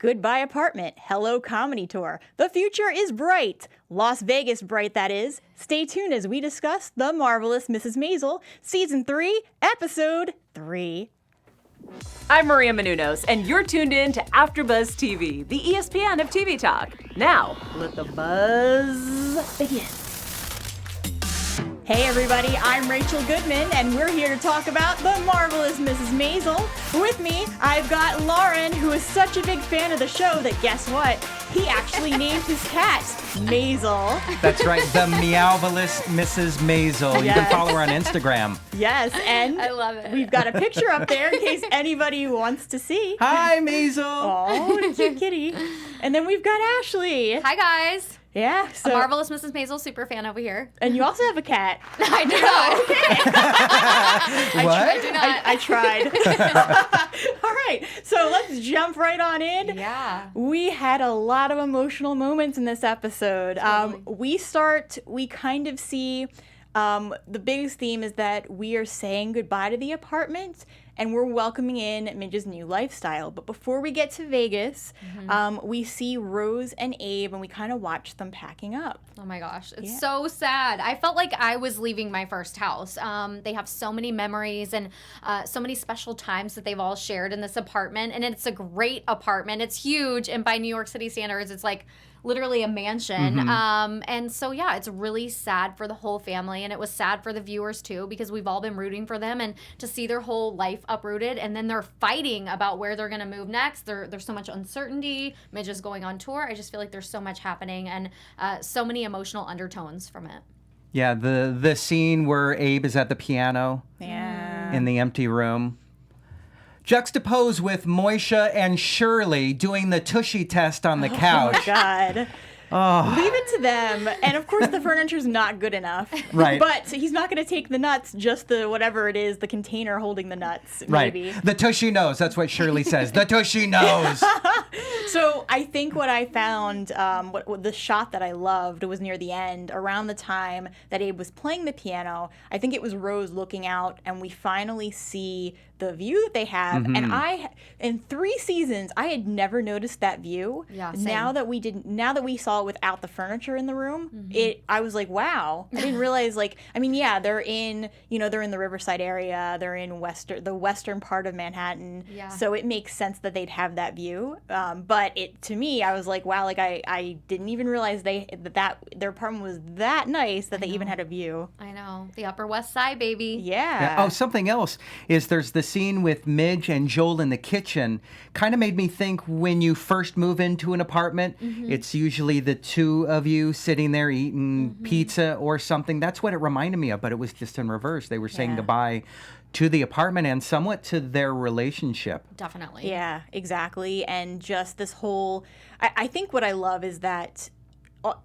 Goodbye Apartment, Hello Comedy Tour. The future is bright. Las Vegas bright, that is. Stay tuned as we discuss The Marvelous Mrs. Maisel, Season 3, Episode 3. I'm Maria Menounos, and you're tuned in to AfterBuzz TV, the ESPN of TV talk. Now, let the buzz begin. Hey everybody, I'm Rachel Goodman, and we're here to talk about The Marvelous Mrs. Maisel. With me, I've got Loren, who is such a big fan of the show that guess what? He actually named his cat Maisel. That's right, the Meowvelous Mrs. Maisel. You Yes. can follow her on Instagram. Yes, and I love it. we've got a picture up there in case anybody wants to see. Hi, Maisel. Oh, cute kitty. And then we've got Ashley. Hi guys. Yeah, A so Marvelous Mrs. Maisel super fan over here. and you also have a cat. I do not. What? I do not. I tried. All right, so let's jump right on in. Yeah. We had a lot of emotional moments in this episode. Totally. We kind of see the biggest theme is that we are saying goodbye to the apartment and we're welcoming in Midge's new lifestyle. But before we get to Vegas, we see Rose and Abe and we kind of watch them packing up. Oh my gosh, it's Yeah. so sad. I felt like I was leaving my first house. They have so many memories and so many special times that they've all shared in this apartment. And it's a great apartment. It's huge. And by New York City standards, it's like literally a mansion. And so, yeah, it's really sad for the whole family. And it was sad for the viewers, too, because we've all been rooting for them. And to see their whole life uprooted and then they're fighting about where they're going to move next. There's so much uncertainty. Midge is going on tour. I just feel like there's so much happening and so many emotional undertones from it. Yeah, the scene where Abe is at the piano Yeah. in the empty room. Juxtaposed with Moisha and Shirley doing the Tushy test on the Oh my couch. God. Oh, Leave it to them. And of course, the furniture's not good enough. Right. But he's not going to take the nuts, just the whatever it is, the container holding the nuts, right. maybe. The Tushy knows. That's what Shirley says. The Tushy knows. So I think what I found, what the shot that I loved was near the end, around the time that Abe was playing the piano. I think it was Rose looking out, and we finally see the view that they have. And in 3 seasons, I had never noticed that view. Yeah, same. Now that we saw it without the furniture in the room, I was like, wow. I didn't realize, they're in the Riverside area, they're in the western part of Manhattan. Yeah. So it makes sense that they'd have that view. But to me, I was like, wow, I didn't even realize that their apartment was that nice that they even had a view. I know. The Upper West Side, baby. Yeah. Oh, something else is there's the scene with Midge and Joel in the kitchen. Kind of made me think when you first move into an apartment, it's usually the two of you sitting there eating pizza or something. That's what it reminded me of, but it was just in reverse. They were saying goodbye to the apartment and somewhat to their relationship. Definitely. Yeah, exactly. And just this whole, I think what I love is that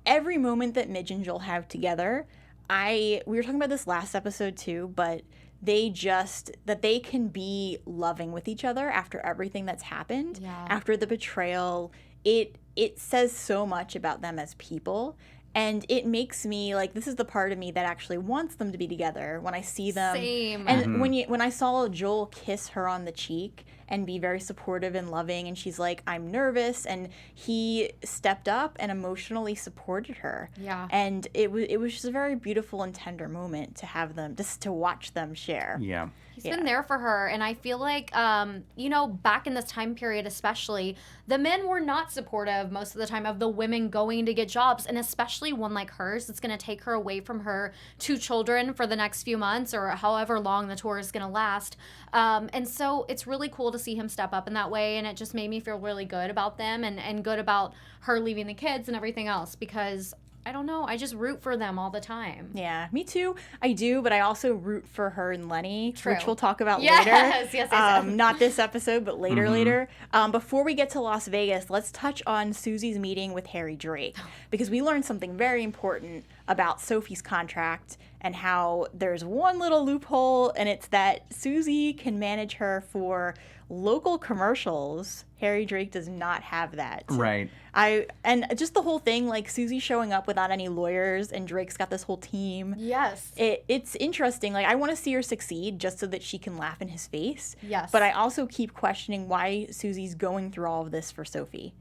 every moment that Midge and Joel have together, we were talking about this last episode too, but that they can be loving with each other after everything that's happened, after the betrayal. It says so much about them as people. And it makes me this is the part of me that actually wants them to be together when I see them. Same. And when I saw Joel kiss her on the cheek and be very supportive and loving, and she's like, I'm nervous, and he stepped up and emotionally supported her. Yeah. And it was just a very beautiful and tender moment to have them, just to watch them share. Yeah. He's been there for her, and I feel like, back in this time period especially, the men were not supportive most of the time of the women going to get jobs, and especially one like hers that's going to take her away from her 2 children for the next few months or however long the tour is going to last. And so it's really cool to see him step up in that way, and it just made me feel really good about them and good about her leaving the kids and everything else because I don't know. I just root for them all the time. Yeah, me too. I do, but I also root for her and Lenny, True. which we'll talk about Yes, later. yes. Not this episode, but later. Before we get to Las Vegas, let's touch on Susie's meeting with Harry Drake, because we learned something very important about Sophie's contract and how there's one little loophole, and it's that Susie can manage her for local commercials, Harry Drake does not have that. Right. And just the whole thing, like Susie showing up without any lawyers and Drake's got this whole team. Yes. It's interesting. Like, I want to see her succeed just so that she can laugh in his face. Yes. But I also keep questioning why Susie's going through all of this for Sophie.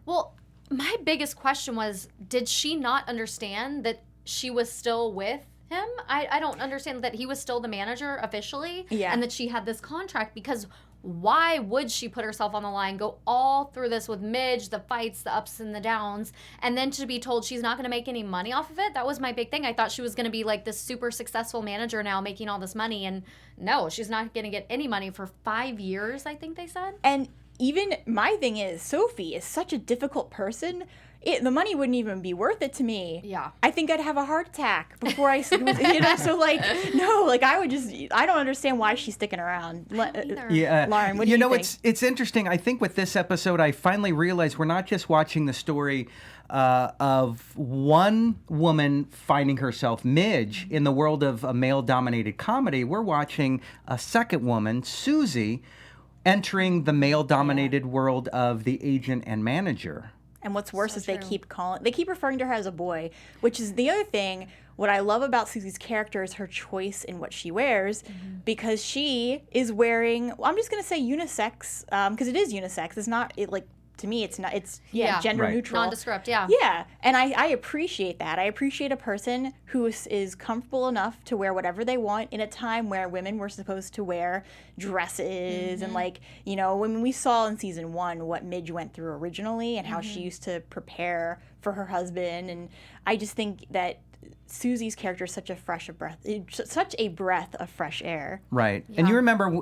Well, my biggest question was, did she not understand that she was still with him? I don't understand that he was still the manager officially. Yeah. And that she had this contract, because why would she put herself on the line, go all through this with Midge, the fights, the ups and the downs, and then to be told she's not going to make any money off of it? That was my big thing. I thought she was going to be like this super successful manager now, making all this money, and no, she's not going to get any money for 5 years, I think they said. And even my thing is, Sophie is such a difficult person. The money wouldn't even be worth it to me. Yeah. I think I'd have a heart attack before I, so like, no, like I don't understand why she's sticking around. Yeah, Loren, what do you think? It's interesting. I think with this episode, I finally realized we're not just watching the story of one woman finding herself, Midge, in the world of a male-dominated comedy. We're watching a second woman, Susie, entering the male-dominated world of the agent and manager. And what's worse is true. they keep referring to her as a boy, which is the other thing. What I love about Susie's character is her choice in what she wears, because she is wearing, well, I'm just going to say unisex, because it is unisex. It's not, to me, it's not, it's, gender Right. neutral. Nondescript, yeah. Yeah, and I appreciate that. I appreciate a person who is comfortable enough to wear whatever they want in a time where women were supposed to wear dresses and, like, you know, when we saw in season 1 what Midge went through originally and how she used to prepare for her husband, and I just think that Susie's character is such a breath of fresh air. Right. And you remember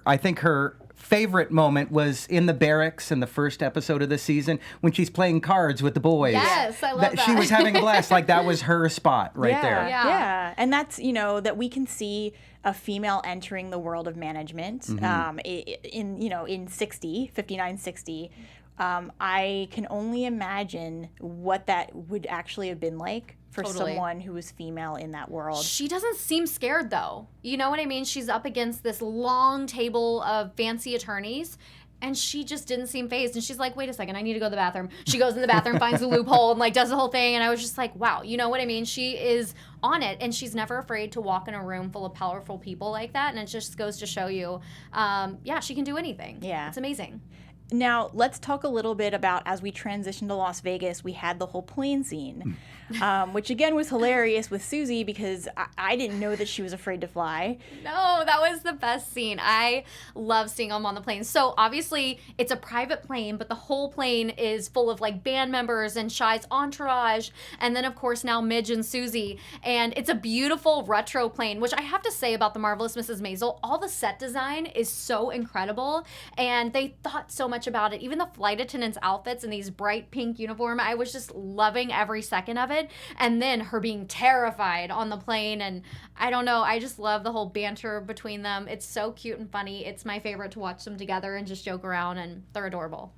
I think her favorite moment was in the barracks in the first episode of the season when she's playing cards with the boys. Yes, I love that. She was having a blast. Like, that was her spot right there. Yeah. And that's, you know, that we can see a female entering the world of management in 59, 60. I can only imagine what that would actually have been like for someone who was female in that world. She doesn't seem scared, though. You know what I mean? She's up against this long table of fancy attorneys, and she just didn't seem fazed. And she's like, wait a second, I need to go to the bathroom. She goes in the bathroom, finds a loophole, and, like, does the whole thing. And I was just like, wow, you know what I mean? She is on it, and she's never afraid to walk in a room full of powerful people like that. And it just goes to show you, she can do anything. Yeah. It's amazing. Now, let's talk a little bit about, as we transitioned to Las Vegas, we had the whole plane scene, which again was hilarious with Susie because I didn't know that she was afraid to fly. No, that was the best scene. I love seeing them on the plane. So obviously it's a private plane, but the whole plane is full of, like, band members and Shy's entourage. And then, of course, now Midge and Susie. And it's a beautiful retro plane, which I have to say about The Marvelous Mrs. Maisel, all the set design is so incredible. And they thought so much about it. Even the flight attendants' outfits in these bright pink uniform, I was just loving every second of it. And then her being terrified on the plane, and I don't know, I just love the whole banter between them. It's so cute and funny. It's my favorite to watch them together and just joke around, and they're adorable.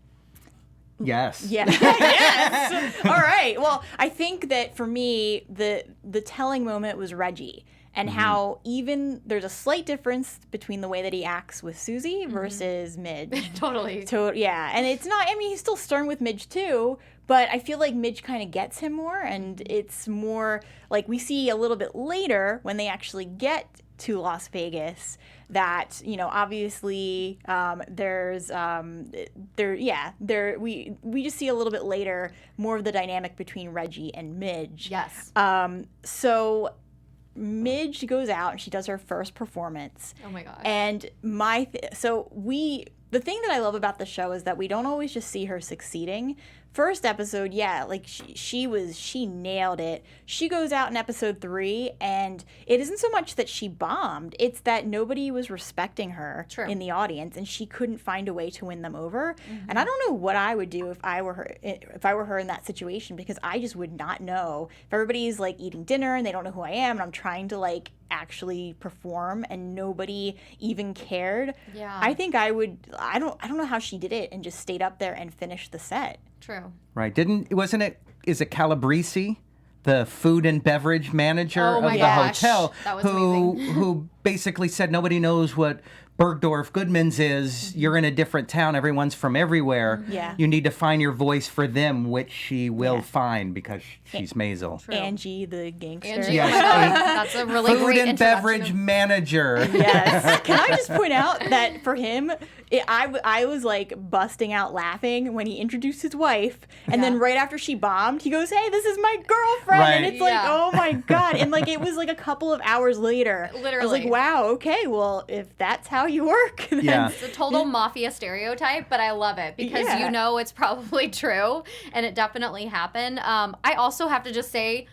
Yes. Yeah. Yes. All right. Well, I think that for me, the telling moment was Reggie. And how even there's a slight difference between the way that he acts with Susie versus Midge. Totally. Yeah, and it's not, I mean, he's still stern with Midge too, but I feel like Midge kind of gets him more, and it's more like we see a little bit later when they actually get to Las Vegas that, you know, obviously we just see a little bit later more of the dynamic between Reggie and Midge. Yes. So Midge goes out and she does her first performance. Oh my gosh. And the thing that I love about the show is that we don't always just see her succeeding. First episode, like she nailed it. She goes out in episode 3, and it isn't so much that she bombed, it's that nobody was respecting her in the audience, and she couldn't find a way to win them over. And I don't know what I would do if I were her in that situation, because I just would not know. If everybody's, like, eating dinner and they don't know who I am, and I'm trying to, like, actually perform and nobody even cared. Yeah. I think I don't know how she did it and just stayed up there and finished the set. True. Right. Is it Calabrese, the food and beverage manager Oh of my the gosh. hotel, That was amazing. who basically said nobody knows what Bergdorf Goodman's is you're in a different town. Everyone's from everywhere. Yeah. You need to find your voice for them, which she will find because she's Maisel. Angie, the gangster. Angie, Yes. oh my God, that's a really Food great and introduction. beverage manager. Yes. Can I just point out that for him, I was like busting out laughing when he introduced his wife, and then right after she bombed, he goes, "Hey, this is my girlfriend," Right. and it's like, Yeah. oh my God, and like it was like a couple of hours later. I was Literally. like, wow, okay, well if that's how you work, then Yeah. It's a total mafia stereotype, but I love it because Yeah. you know it's probably true, and it definitely happened. I also have to just say,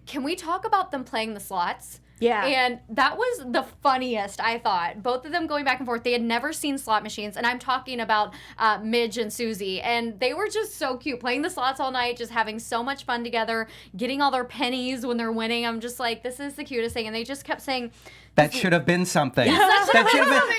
can we talk about them playing the slots? Yeah. And that was the funniest, I thought. Both of them going back and forth. They had never seen slot machines. And I'm talking about Midge and Susie. And they were just so cute, playing the slots all night, just having so much fun together, getting all their pennies when they're winning. I'm just like, this is the cutest thing. And they just kept saying, That should have been something. that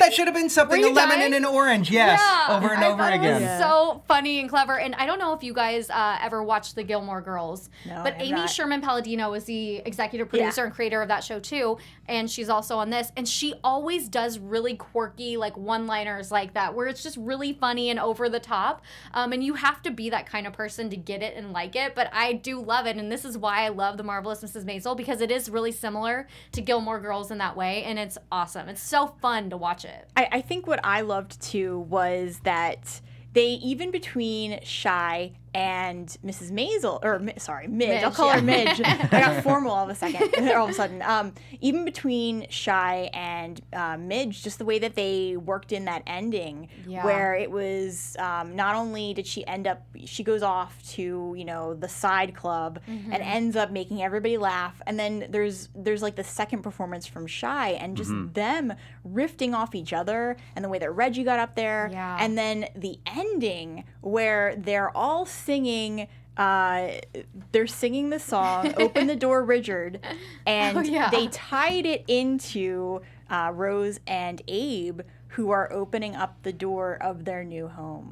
That should have been something. Were A you lemon dying? and an orange. Yes. Yeah, Over and I over thought again. It was so funny and clever. And I don't know if you guys ever watched the Gilmore Girls, No, I but have Amy not. Sherman Palladino is the executive producer and creator of that show too, and she's also on this. And she always does really quirky like one-liners like that, where it's just really funny and over the top. And you have to be that kind of person to get it and like it. But I do love it, and this is why I love The Marvelous Mrs. Maisel, because it is really similar to Gilmore Girls in that way, and it's awesome. It's so fun to watch it. I think what I loved too was that they, even between Shy and Mrs. Maisel, or sorry, Midge. I'll Midge, call her yeah. Midge. I got formal all of a sudden. Even between Shy and Midge, just the way that they worked in that ending, Yeah. where it was not only did she end up, she goes off to the side club and ends up making everybody laugh, and then there's like the second performance from Shy and just them riffing off each other and the way that Reggie got up there, Yeah. and then the ending where they're all singing they're singing the song Open the Door Richard, and Oh, yeah. they tied it into Rose and Abe, who are opening up the door of their new home.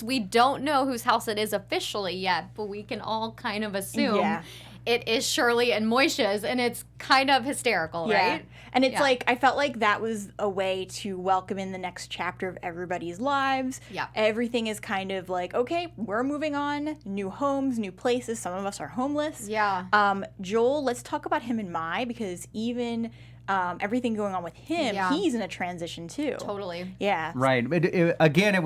We don't know whose house it is officially yet, but we can all kind of assume Yeah. it is Shirley and Moisha's, and it's kind of hysterical, right? And it's Yeah. like, I felt like that was a way to welcome in the next chapter of everybody's lives. Yeah. Everything is kind of like, okay, we're moving on, new homes, new places. Some of us are homeless. Yeah. Joel, let's talk about him and Mai, because even everything going on with him, Yeah. he's in a transition too. Totally. Yeah. Right. Again, it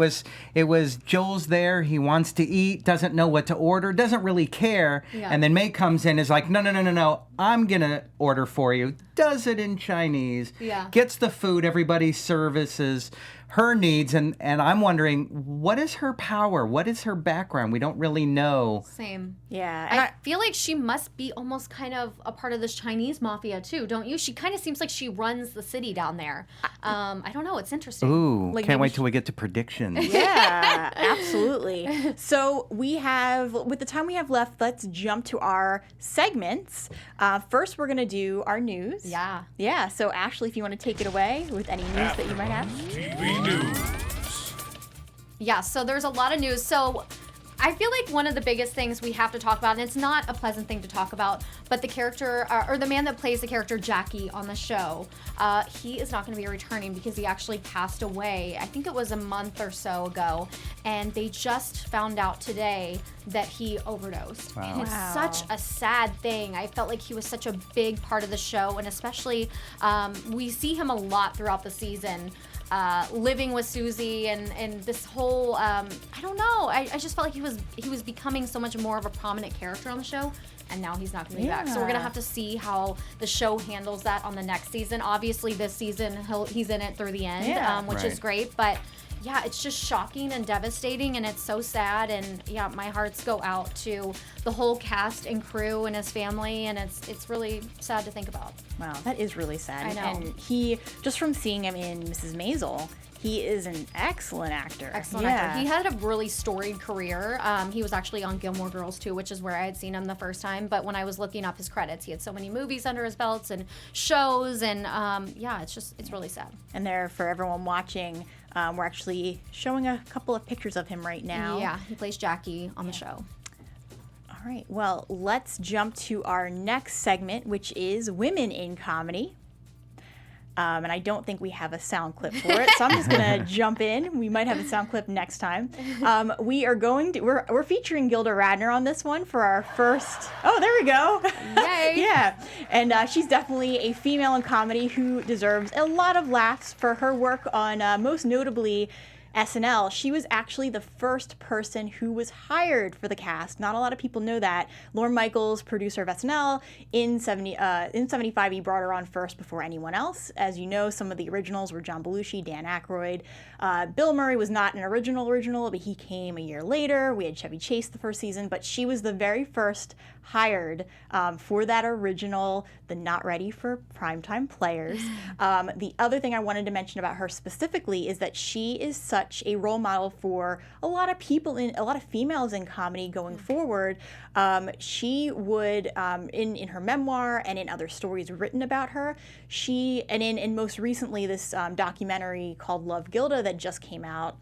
was Joel's there. He wants to eat, doesn't know what to order, doesn't really care. Yeah. And then May comes in, is like, no. I'm going to order for you. Does it in Chinese. Yeah. Gets the food. Everybody services her needs. And I'm wondering, what is her power? What is her background? We don't really know. Same. Yeah. And I feel like she must be almost kind of a part of this Chinese mafia too, don't you? She kind of seems like she runs the city down there. I don't know. It's interesting. Ooh, Like can't maybe wait till we get to predictions. Yeah, absolutely. So with the time we have left, let's jump to our segments. First, we're going to do our news. Yeah. Yeah, so Ashley, if you want to take it away with any news that you might have. TV News. Yeah, so there's a lot of news. So I feel like one of the biggest things we have to talk about, and it's not a pleasant thing to talk about, but the character, or the man that plays the character Jackie on the show, he is not going to be returning because he actually passed away. I think it was a month or so ago, and they just found out today that he overdosed. Wow. And it's Wow. such a sad thing. I felt like he was such a big part of the show, and especially we see him a lot throughout the season. Living with Susie and this whole I don't know. I just felt like he was becoming so much more of a prominent character on the show, and now he's not going to be back. So we're gonna Yeah. have to see how the show handles that on the next season. Obviously, this season he's in it through the end, Yeah. which is Right. great. But yeah, it's just shocking and devastating, and it's so sad. And yeah, my hearts go out to the whole cast and crew and his family, and it's really sad to think about. Wow, that is really sad. I know. And he, just from seeing him in Mrs. Maisel, he is an excellent actor. Excellent actor. He had a really storied career. He was actually on Gilmore Girls too, which is where I had seen him the first time. But when I was looking up his credits, he had so many movies under his belts and shows, and yeah, it's really sad. And there, for everyone watching, we're actually showing a couple of pictures of him right now. Yeah, he plays Jackie on the show. All right, well, let's jump to our next segment, which is Women in Comedy. And I don't think we have a sound clip for it, so I'm just gonna jump in. We might have a sound clip next time. We're featuring Gilda Radner on this one for our first. Oh, there we go. Yay! Yeah, and she's definitely a female in comedy who deserves a lot of laughs for her work on most notably SNL. She was actually the first person who was hired for the cast. Not a lot of people know that. Lorne Michaels, producer of SNL, in 75, he brought her on first before anyone else. As you know, some of the originals were John Belushi, Dan Aykroyd. Bill Murray was not an original, but he came a year later. We had Chevy Chase the first season, but she was the very first hired for that original, the not ready for primetime players. The other thing I wanted to mention about her specifically is that she is such a role model for a lot of people, a lot of females in comedy going forward. She would, in her memoir and in other stories written about her, and most recently this documentary called Love Gilda that just came out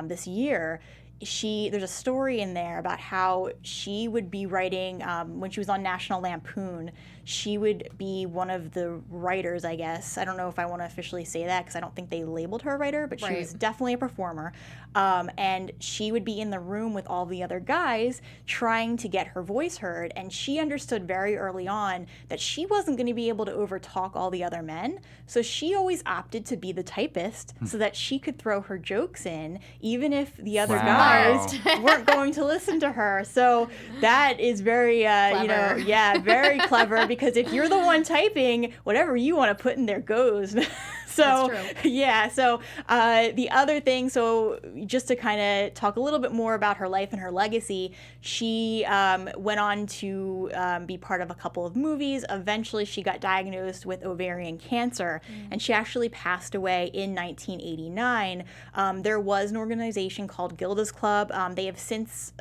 this year, there's a story in there about how she would be writing when she was on National Lampoon. She would be one of the writers, I guess. I don't know if I want to officially say that because I don't think they labeled her a writer, but she was definitely a performer. And she would be in the room with all the other guys trying to get her voice heard. And she understood very early on that she wasn't going to be able to overtalk all the other men. So she always opted to be the typist so that she could throw her jokes in, even if the other guys weren't going to listen to her. So that is very, very clever. Because if you're the one typing, whatever you want to put in there goes. So, yeah. So the other thing, so just to kind of talk a little bit more about her life and her legacy, she went on to be part of a couple of movies. Eventually, she got diagnosed with ovarian cancer, and she actually passed away in 1989. There was an organization called Gilda's Club. They have since,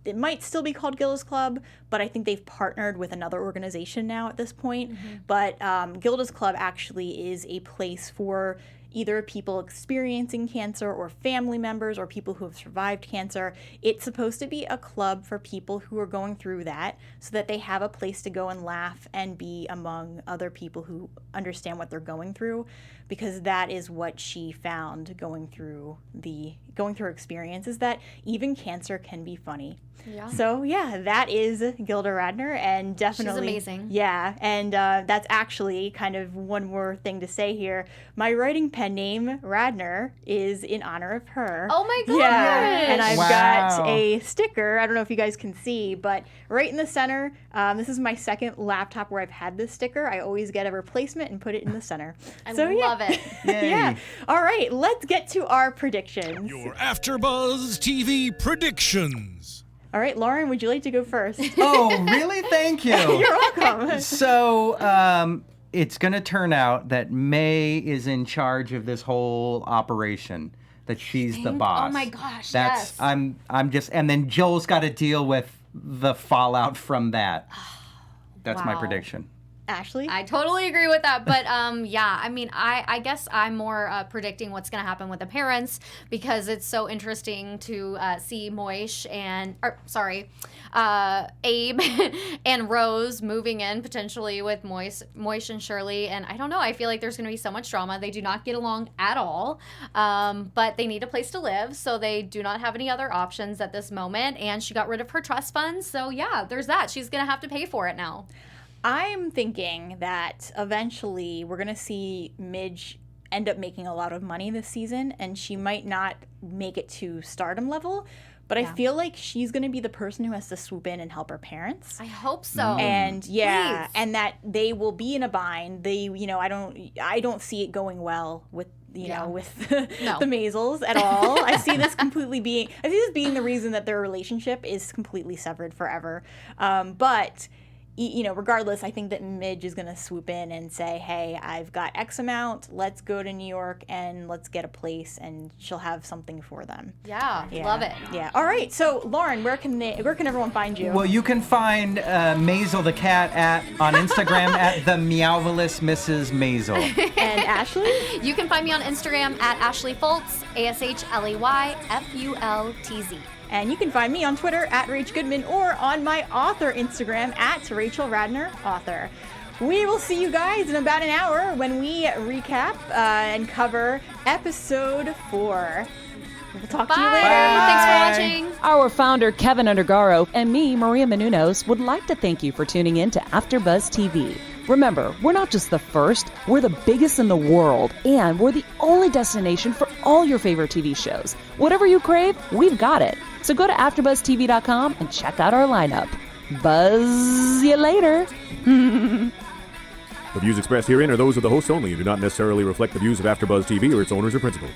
it might still be called Gilda's Club, but I think they've partnered with another organization now at this point. But Gilda's Club actually is a place for either people experiencing cancer or family members or people who have survived cancer. It's supposed to be a club for people who are going through that so that they have a place to go and laugh and be among other people who understand what they're going through, because that is what she found going through her experience, is that even cancer can be funny. Yeah. So yeah, that is Gilda Radner, and definitely she's amazing. Yeah, and that's actually kind of one more thing to say here. My writing pen name Radner is in honor of her. Oh my gosh! Yeah, and I've got a sticker. I don't know if you guys can see, but right in the center. This is my second laptop where I've had this sticker. I always get a replacement and put it in the center. I love it. Yeah. All right, let's get to our predictions. Your AfterBuzz TV predictions. All right, Loren, would you like to go first? Oh, really? Thank you. You're welcome. So it's going to turn out that May is in charge of this whole operation, that she's the boss. Oh my gosh, That's, yes. I'm just, and then Joel's got to deal with the fallout from that. That's my prediction. Ashley? I totally agree with that. But yeah, I mean, I guess I'm more predicting what's going to happen with the parents, because it's so interesting to see Abe and Rose moving in potentially with Moish and Shirley. And I don't know, I feel like there's going to be so much drama. They do not get along at all, but they need a place to live, so they do not have any other options at this moment. And she got rid of her trust funds, so yeah, there's that. She's going to have to pay for it now. I'm thinking that eventually we're going to see Midge end up making a lot of money this season, and she might not make it to stardom level, but I feel like she's going to be the person who has to swoop in and help her parents. I hope so. And yeah, Please. And that they will be in a bind. I don't see it going well with the Maisels at all. I see this being the reason that their relationship is completely severed forever. But regardless, I think that Midge is going to swoop in and say, hey, I've got X amount, let's go to New York and let's get a place, and she'll have something for them. Yeah. Love it. Yeah. All right. So, Loren, where can everyone find you? Well, you can find Maisel the cat on Instagram at the Meowvelous Mrs. Maisel. And Ashley? You can find me on Instagram at Ashley Fultz, ASHLEYFULTZ. And you can find me on Twitter at Rachel Goodman, or on my author Instagram at Rachel Radner Author. We will see you guys in about an hour when we recap and cover episode 4. We'll talk to you later. Thanks for watching. Our founder, Keven Undergaro, and me, Maria Menounos, would like to thank you for tuning in to AfterBuzz TV. Remember, we're not just the first, we're the biggest in the world, and we're the only destination for all your favorite TV shows. Whatever you crave, we've got it. So go to AfterBuzzTV.com and check out our lineup. Buzz you later. The views expressed herein are those of the hosts only and do not necessarily reflect the views of AfterBuzz TV or its owners or principals.